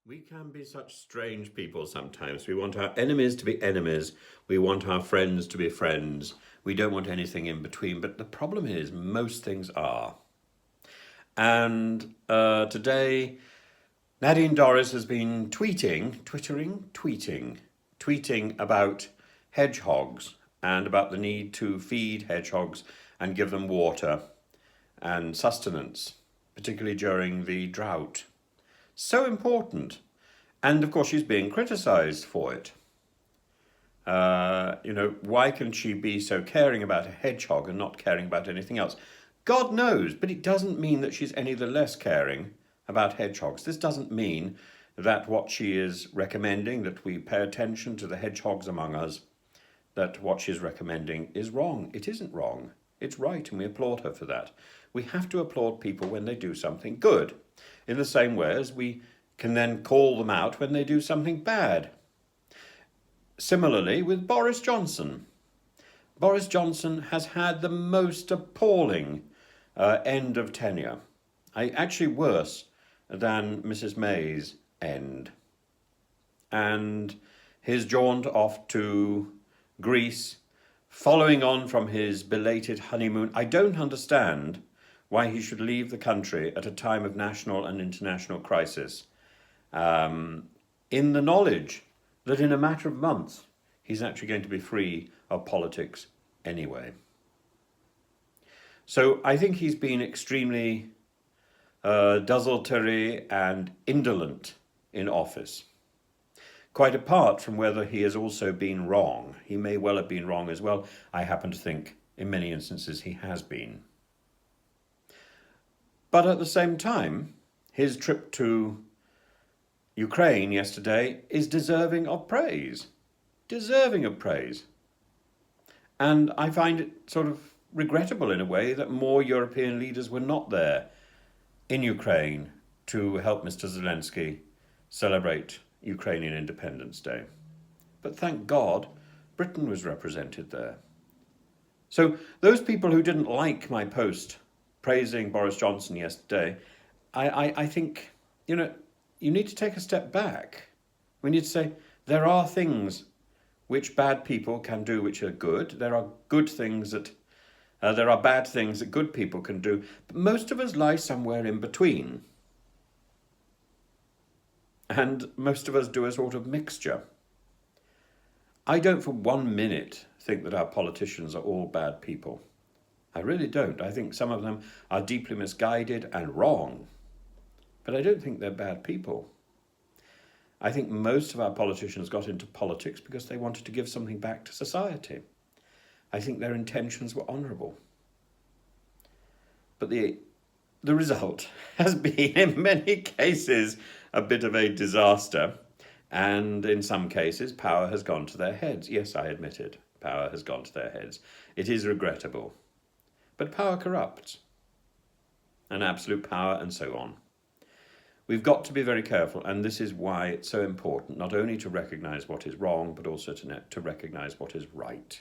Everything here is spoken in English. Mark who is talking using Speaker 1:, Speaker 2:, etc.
Speaker 1: We can be such strange people sometimes. We want our enemies to be enemies. We want our friends to be friends. We don't want anything in between. But the problem is, most things are. And today, Nadine Doris has been tweeting about hedgehogs and about the need to feed hedgehogs and give them water and sustenance, particularly during the drought. So important. And of course, she's being criticised for it. Why can she be so caring about a hedgehog and not caring about anything else? God knows, but it doesn't mean that she's any the less caring about hedgehogs. This doesn't mean that what she is recommending, that we pay attention to the hedgehogs among us, that what she's recommending is wrong. It isn't wrong. It's right, and we applaud her for that. We have to applaud people when they do something good, in the same way as we can then call them out when they do something bad. Similarly with Boris Johnson. Boris Johnson has had the most appalling end of tenure. Actually worse than Mrs. May's end. And his jaunt off to Greece, following on from his belated honeymoon. I don't understand why he should leave the country at a time of national and international crisis, in the knowledge that in a matter of months he's actually going to be free of politics anyway. So I think he's been extremely desultory and indolent in office. Quite apart from whether he has also been wrong. He may well have been wrong as well. I happen to think in many instances he has been. But at the same time, his trip to Ukraine yesterday is deserving of praise. Deserving of praise. And I find it sort of regrettable in a way that more European leaders were not there in Ukraine to help Mr. Zelensky celebrate Ukrainian Independence Day. But thank God, Britain was represented there. So those people who didn't like my post praising Boris Johnson yesterday, I think, you need to take a step back. We need to say there are things which bad people can do which are good. There are good things that, there are bad things that good people can do. But most of us lie somewhere in between. And most of us do a sort of mixture. I don't for 1 minute think that our politicians are all bad people. I really don't. I think some of them are deeply misguided and wrong. But I don't think they're bad people. I think most of our politicians got into politics because they wanted to give something back to society. I think their intentions were honourable. But the result has been, in many cases, a bit of a disaster. And in some cases, power has gone to their heads. Yes, I admit it. Power has gone to their heads. It is regrettable. But power corrupts. And absolute power and so on. We've got to be very careful, and this is why it's so important, not only to recognise what is wrong, but also to recognise what is right.